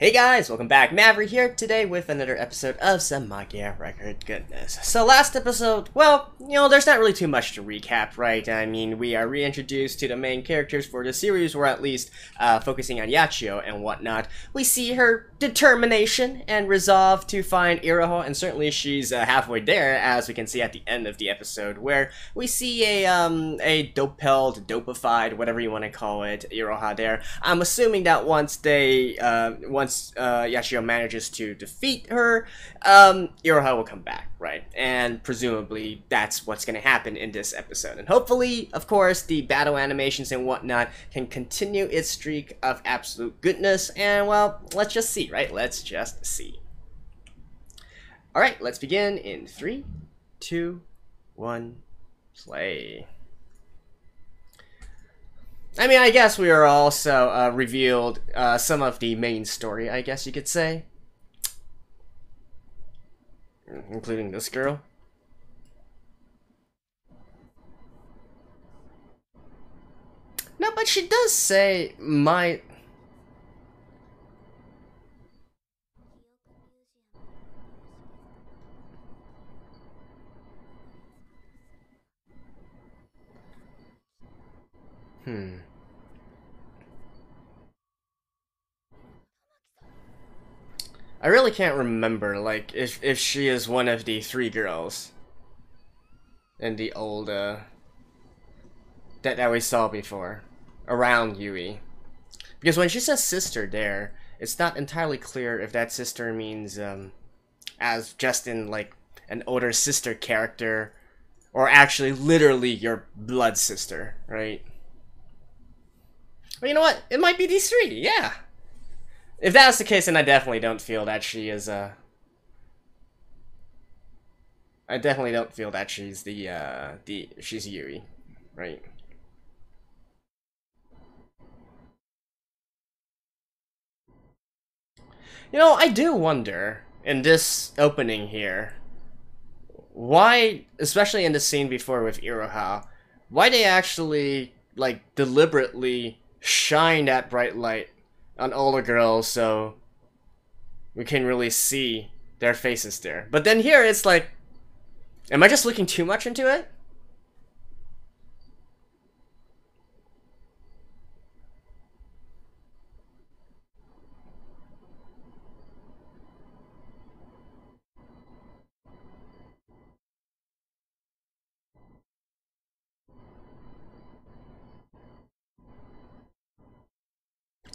Hey guys, welcome back. Maverick here today with another episode of some Magia Record goodness. So last episode, well, there's not really too much to recap, right? I mean, we are reintroduced to the main characters for the series, or at least focusing on Yachio and whatnot. We see her determination and resolve to find Iroha, and certainly she's halfway there, as we can see at the end of the episode, where we see a Doppel, dopified, whatever you want to call it, Iroha there. I'm assuming that once Yachio manages to defeat her, Iroha will come back, right? And presumably that's what's going to happen in this episode. And hopefully, of course, the battle animations and whatnot can continue its streak of absolute goodness. And, well, let's just see, right? Let's just see. Alright, let's begin in 3, 2, 1, play. I mean, I guess we are also revealed some of the main story, I guess you could say. Including this girl. No, but she does say my... I really can't remember, like, if she is one of the 3 girls in the old, that we saw before, around Yui. Because when she says sister there, it's not entirely clear if that sister means, as just in, like, an older sister character, or actually literally your blood sister, right? Well, you know what? It might be these 3, yeah! If that's the case, then I definitely don't feel that she is, I definitely don't feel that she's she's Yui, right? I do wonder, in this opening here, why, especially in the scene before with Iroha, why they actually, like, deliberately shine that bright light on all the girls so we can really see their faces there. But then here it's like, am I just looking too much into it?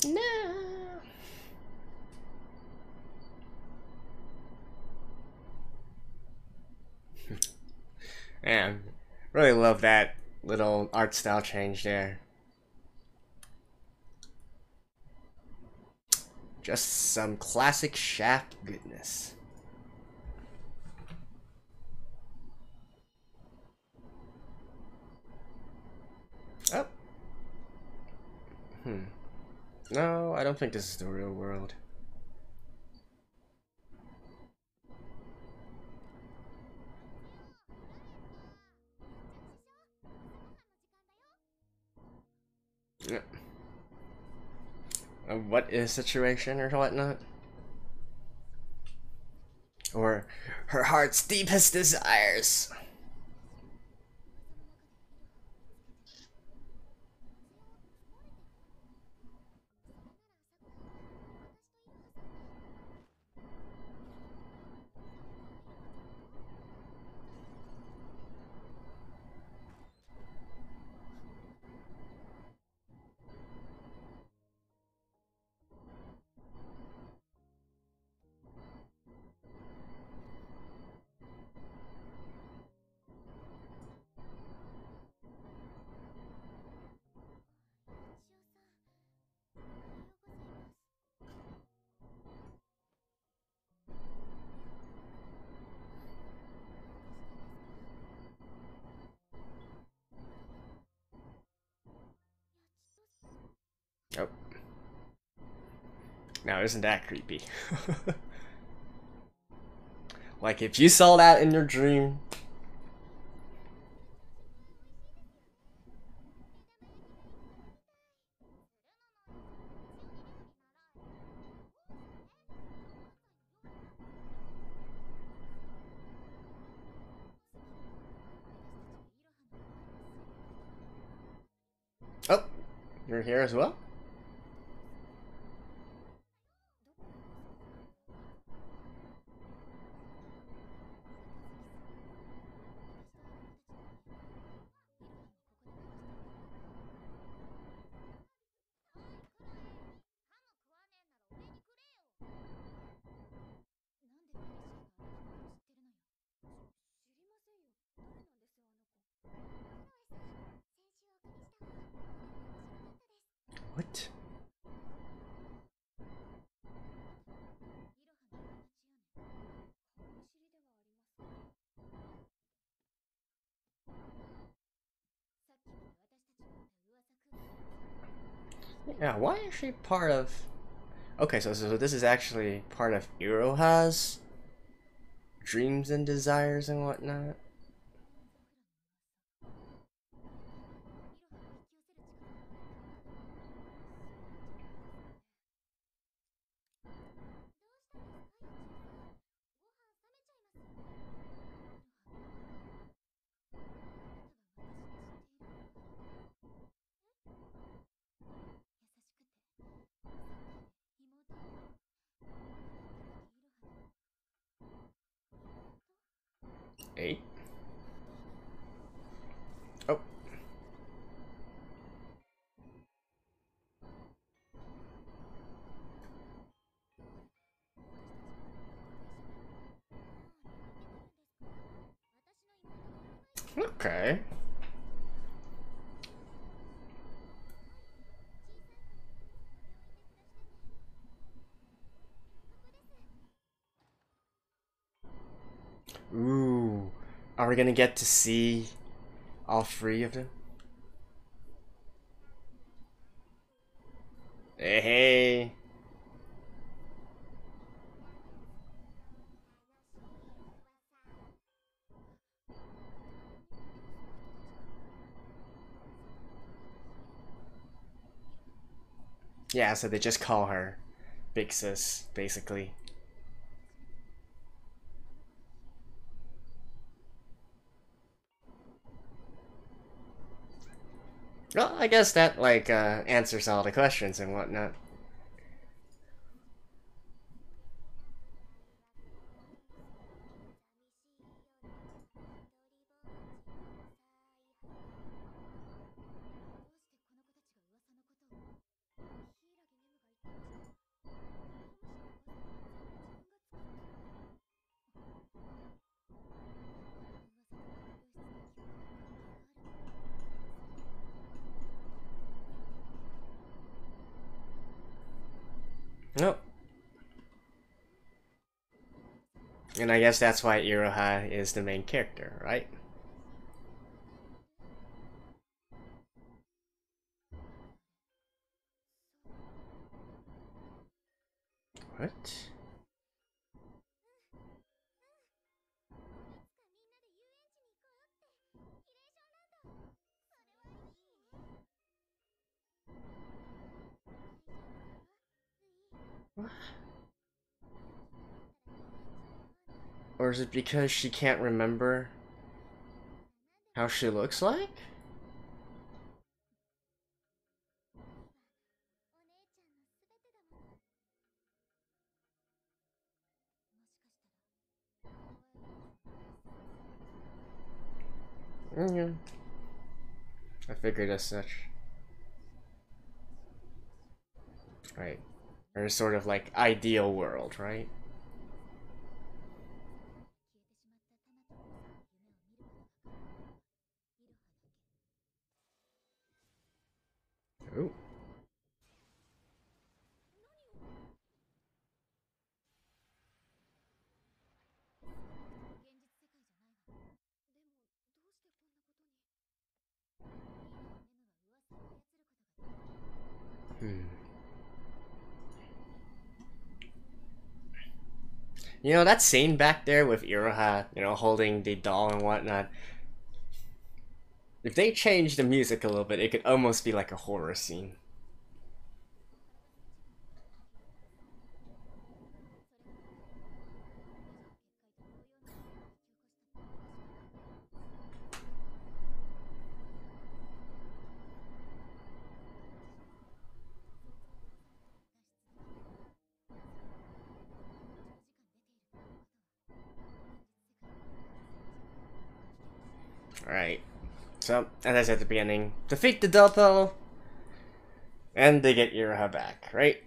No. Man, really love that little art style change there. Just some classic Shaft goodness. Oh. No, I don't think this is the real world. What is situation or whatnot? Or her heart's deepest desires. Oh. Now, isn't that creepy? Like, if you saw that in your dream... You're here as well? What? Yeah, why is she part of... Okay, so this is actually part of Iroha's dreams and desires and whatnot. Eight. Oh. Okay. Ooh. Are we gonna get to see all three of them? Hey, hey. Yeah, so they just call her Big Sis, basically. Well, I guess that, like, answers all the questions and whatnot. Nope. And I guess that's why Iroha is the main character, right? What? What? Or is it because she can't remember how she looks like? Yeah. I figured as such. Right. Or sort of like ideal world, right? Ooh. Hmm. You know, that scene back there with Iroha, you know, holding the doll and whatnot. If they changed the music a little bit, it could almost be like a horror scene. Right. So, as I said at the beginning, defeat the Doppel, and they get Iroha back, right?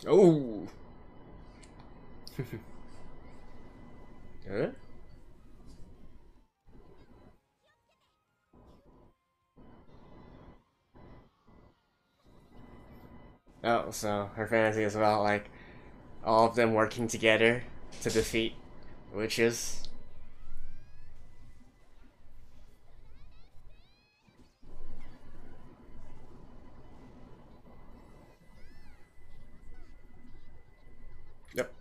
Oh. Huh? Oh, so her fantasy is about like all of them working together to defeat witches. Yep.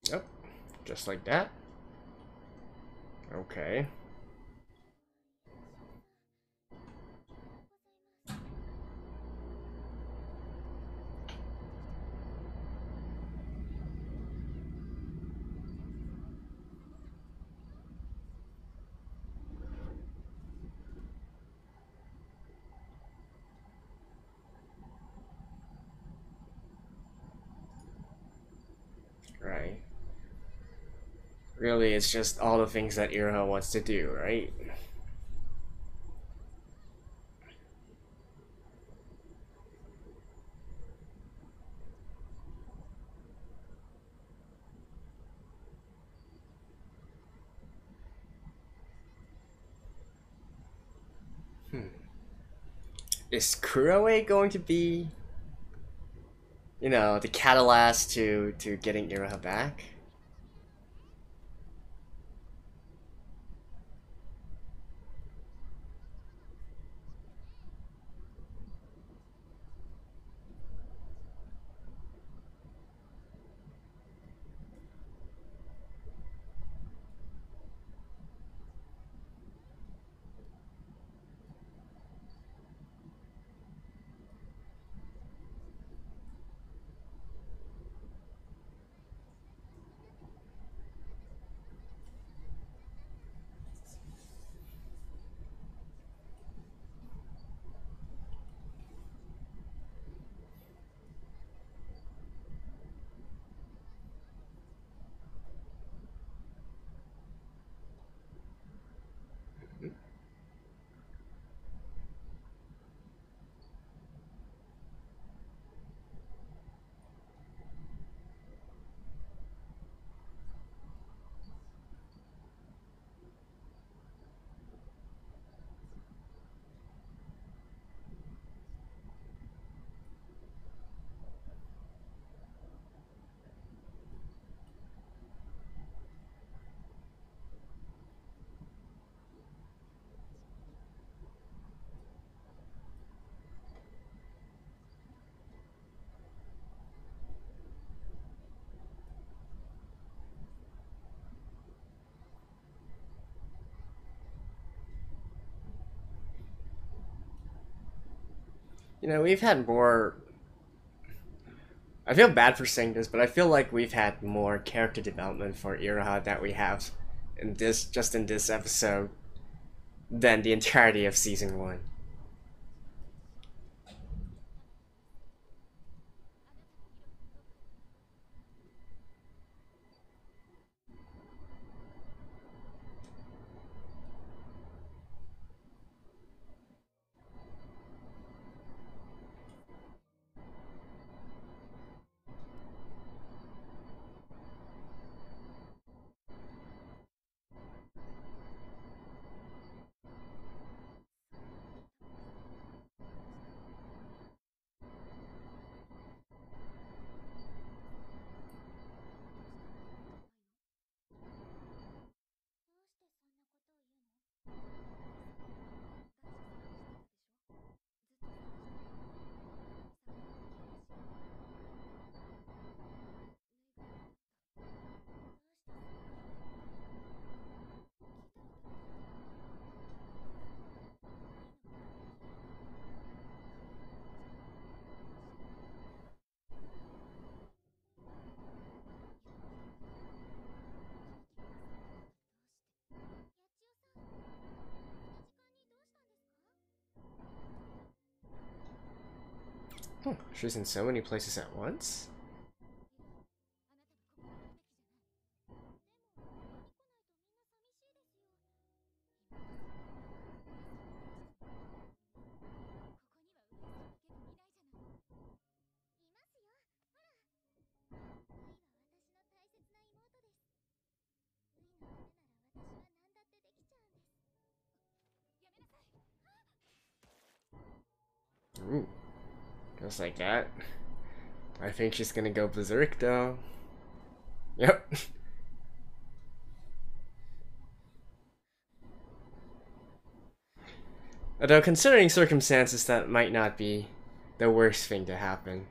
Yep. Just like that. Okay. Right. Really, it's just all the things that Iroha wants to do, right? Is Kuroe going to be, you know, the catalyst to getting Iroha back? You know, we've had more. I feel bad for saying this, but I feel like we've had more character development for Iroha than we have in this episode than the entirety of season 1. Oh, she's in so many places at once? Ooh. Just like that. I think she's gonna go berserk though. Yep. Although considering circumstances, that might not be the worst thing to happen.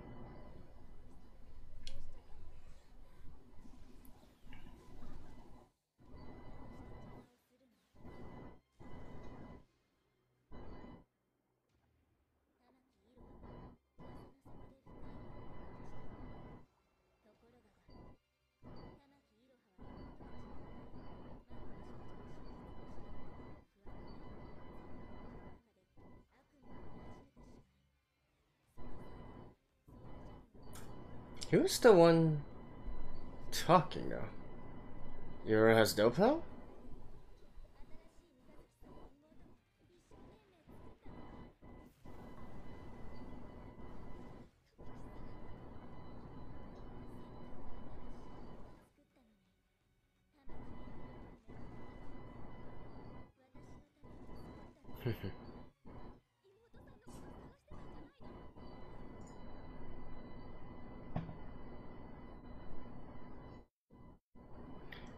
Who's the one talking now? Iroha's Doppel?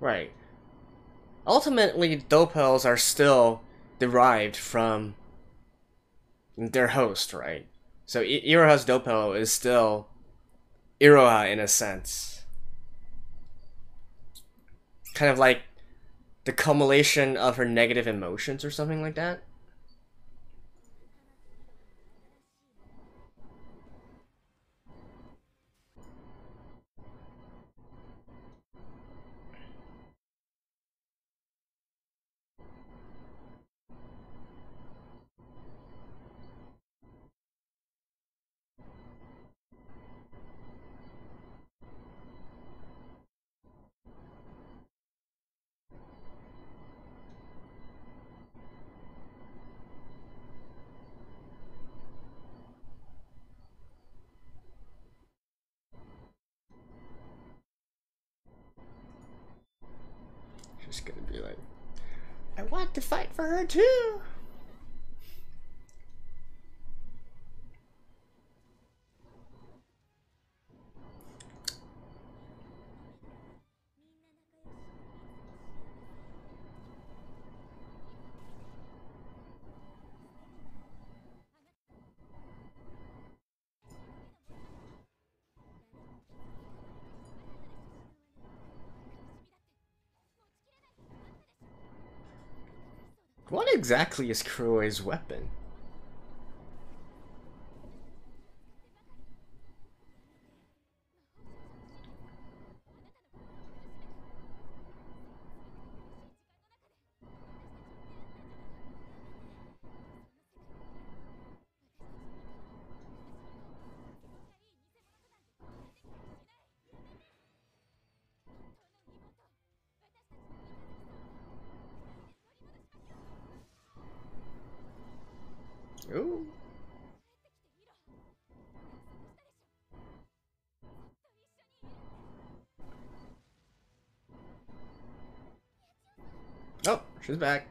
Right. Ultimately, Doppels are still derived from their host, right? So Iroha's Doppel is still Iroha in a sense. Kind of like the culmination of her negative emotions or something like that. She's gonna be like, I want to fight for her too. What exactly is Kuroi's weapon? She's back.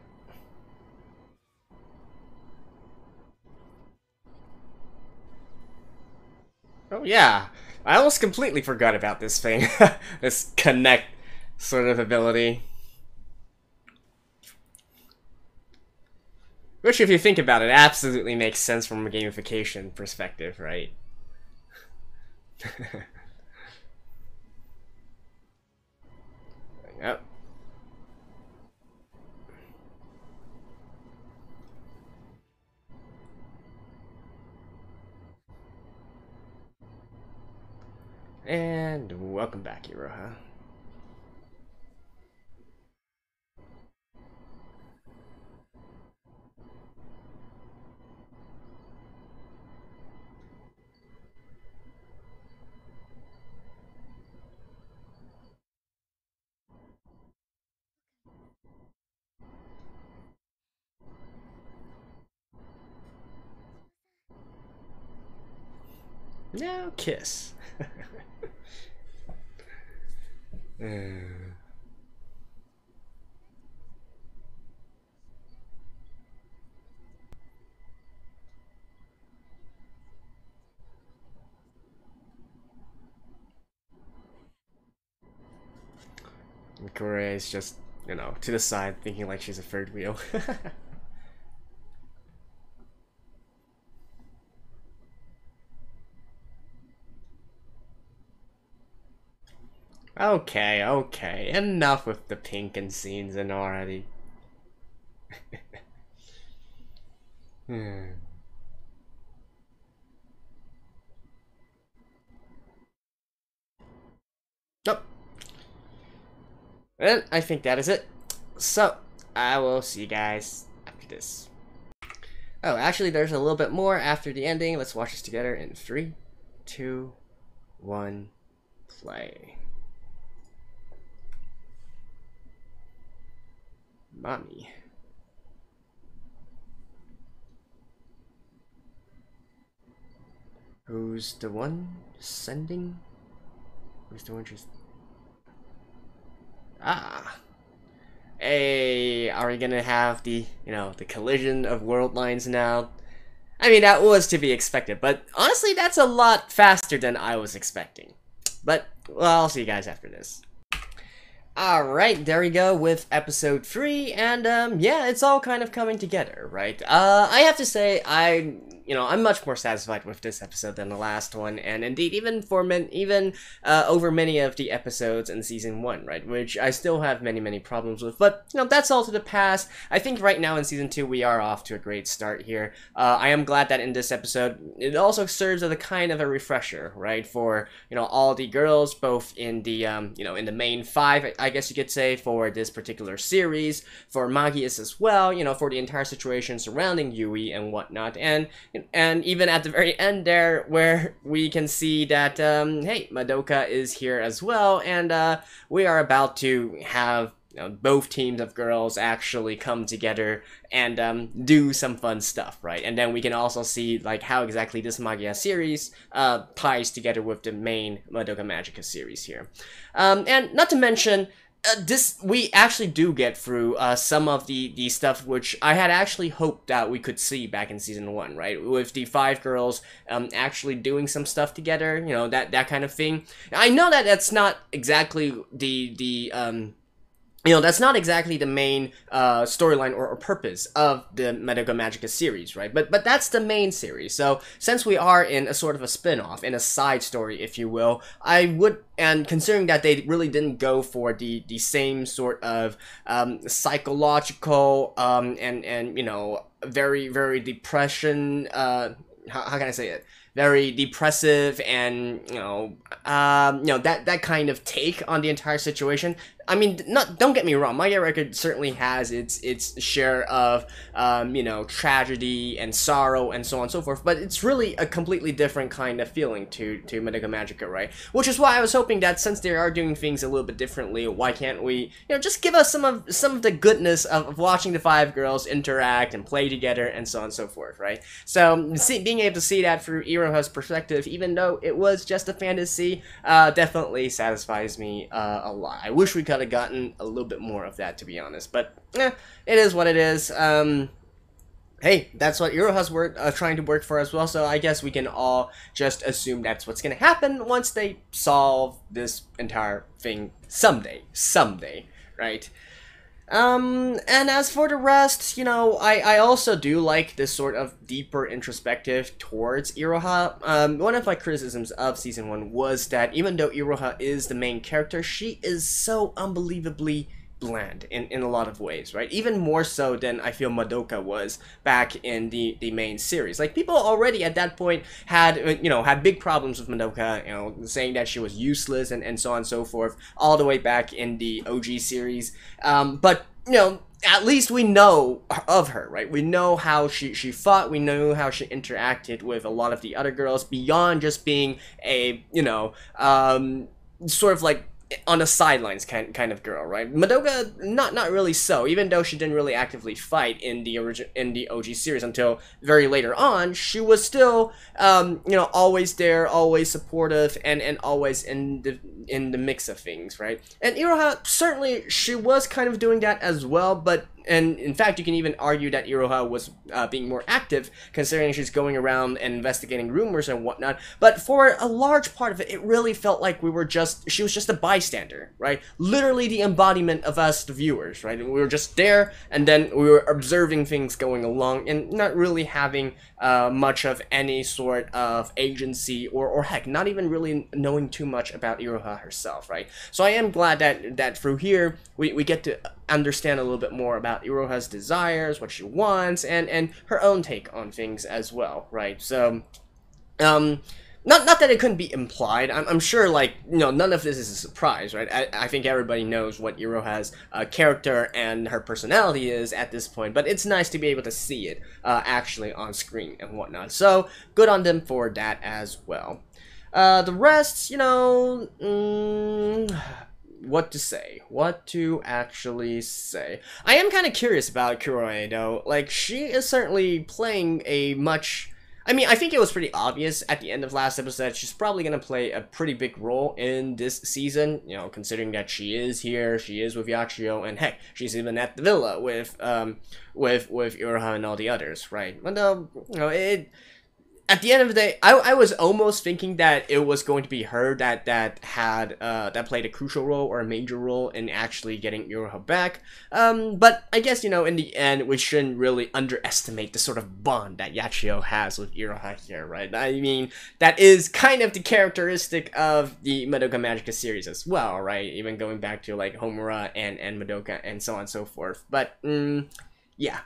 Oh yeah, I almost completely forgot about this thing. This connect sort of ability. Which, if you think about it, absolutely makes sense from a gamification perspective, right? Yep. And welcome back, Iroha. Now kiss. And Korea is just, you know, to the side, thinking like she's a third wheel. Okay, okay, enough with the pink and scenes and already. Nope. And I think that is it. So, I will see you guys after this. Oh, actually, there's a little bit more after the ending. Let's watch this together in 3, 2, 1, play. Mommy. Who's the one sending? Who's the one just... Ah. Hey, are we gonna have the, you know, the collision of world lines now? I mean, that was to be expected, but honestly, that's a lot faster than I was expecting. But, well, I'll see you guys after this. Alright, there we go with episode 3, and yeah, it's all kind of coming together, right? I have to say, I'm much more satisfied with this episode than the last one, and indeed, even over many of the episodes in season 1, right? Which I still have many problems with, but, you know, that's all to the past. I think right now in season 2, we are off to a great start here. I am glad that in this episode, it also serves as a kind of a refresher, right? For, you know, all the girls, both in the, in the main 5, I guess you could say, for this particular series, for Magias as well, you know, for the entire situation surrounding Yui and whatnot, and even at the very end there, where we can see that, hey, Madoka is here as well, and we are about to have, you know, both teams of girls actually come together and do some fun stuff, right? And then we can also see like how exactly this Magia series ties together with the main Madoka Magica series here, and not to mention. We actually do get through some of the stuff which I had actually hoped that we could see back in season 1, right? With the 5 girls actually doing some stuff together, you know, that kind of thing. I know that that's not exactly that's not exactly the main storyline or purpose of the Madoka Magica series, right? But that's the main series. So since we are in a sort of a spin-off, in a side story, if you will, I would, and considering that they really didn't go for the same sort of psychological and you know, very depression, how can I say it? Very depressive and, you know, that kind of take on the entire situation. I mean, don't get me wrong, Magia Record certainly has its share of, you know, tragedy and sorrow and so on and so forth, but it's really a completely different kind of feeling to Madoka Magica, right? Which is why I was hoping that since they are doing things a little bit differently, why can't we, you know, just give us some of the goodness of watching the 5 girls interact and play together and so on and so forth, right? So, being able to see that through Iroha's perspective, even though it was just a fantasy, definitely satisfies me a lot. I wish we could could have gotten a little bit more of that, to be honest. But it is what it is. Hey, that's what Iroha's trying to work for as well, so I guess we can all just assume that's what's gonna happen once they solve this entire thing someday, right? And as for the rest, you know, I also do like this sort of deeper introspective towards Iroha. One of my criticisms of Season 1 was that even though Iroha is the main character, she is so unbelievably bland in a lot of ways, right? Even more so than I feel Madoka was back in the main series. Like, people already at that point had, you know, had big problems with Madoka, you know, saying that she was useless and so on and so forth, all the way back in the OG series. But, you know, at least we know of her, right? We know how she fought, we know how she interacted with a lot of the other girls beyond just being a, you know, sort of like on the sidelines kind of girl, right? Madoka, not really so. Even though she didn't really actively fight in the OG series until very later on, she was still, you know, always there, always supportive, and always in the mix of things, right? And Iroha, certainly, she was kind of doing that as well, but and in fact, you can even argue that Iroha was being more active, considering she's going around and investigating rumors and whatnot. But for a large part of it, it really felt like she was just a bystander, right? Literally the embodiment of us, the viewers, right? We were just there, and then we were observing things going along, and not really having much of any sort of agency, or heck, not even really knowing too much about Iroha herself, right? So I am glad that through here, we get to understand a little bit more about Iroha's desires, what she wants, and her own take on things as well, right? So, not that it couldn't be implied. I'm sure, like, you know, none of this is a surprise, right? I think everybody knows what Iroha's character and her personality is at this point, but it's nice to be able to see it actually on screen and whatnot. So, good on them for that as well. The rest, you know, what to say? What to actually say? I am kind of curious about Kuroe, though. Like, she is certainly playing a much... I mean, I think it was pretty obvious at the end of last episode that she's probably going to play a pretty big role in this season, you know, considering that she is here, she is with Yachio, and heck, she's even at the villa with Iroha and all the others, right? But, you know, at the end of the day, I was almost thinking that it was going to be her that played a crucial role or a major role in actually getting Iroha back. But I guess, you know, in the end, we shouldn't really underestimate the sort of bond that Yachio has with Iroha here, right? I mean, that is kind of the characteristic of the Madoka Magica series as well, right? Even going back to, like, Homura and Madoka and so on and so forth. But, yeah.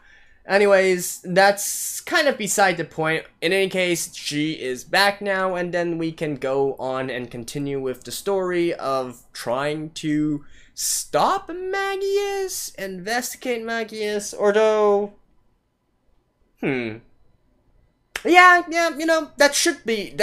Anyways, that's kind of beside the point. In any case, she is back now, and then we can go on and continue with the story of trying to stop Magius, investigate Magius, although... Yeah, you know, that should be,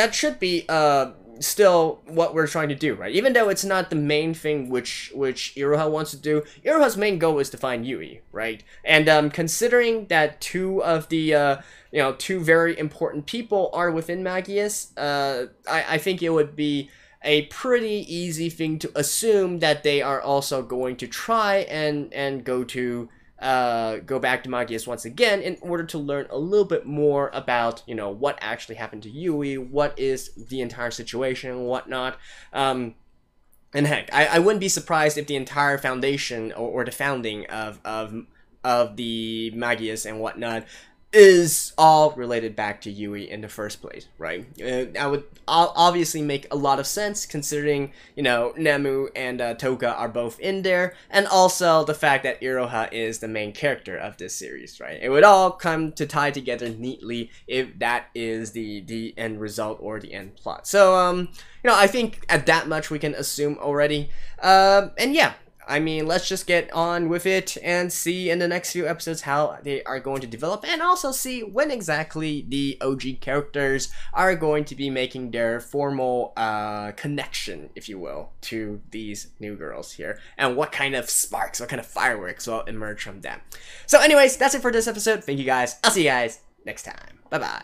still what we're trying to do, right? Even though it's not the main thing which Iroha wants to do, Iroha's main goal is to find Yui, right? And considering that two of the you know, two very important people are within Magius, I think it would be a pretty easy thing to assume that they are also going to try and go back to Magius once again in order to learn a little bit more about, you know, what actually happened to Yui, what is the entire situation and whatnot. And heck, I wouldn't be surprised if the entire foundation or the founding of the Magius and whatnot is all related back to Yui in the first place, right? I would obviously make a lot of sense considering, you know, Nemu and Toka are both in there, and also the fact that Iroha is the main character of this series, right? It would all come to tie together neatly if that is the end result or the end plot. So, you know, I think at that much we can assume already. And yeah, I mean, let's just get on with it and see in the next few episodes how they are going to develop, and also see when exactly the OG characters are going to be making their formal connection, if you will, to these new girls here, and what kind of sparks, what kind of fireworks will emerge from them. So anyways, that's it for this episode. Thank you guys. I'll see you guys next time. Bye-bye.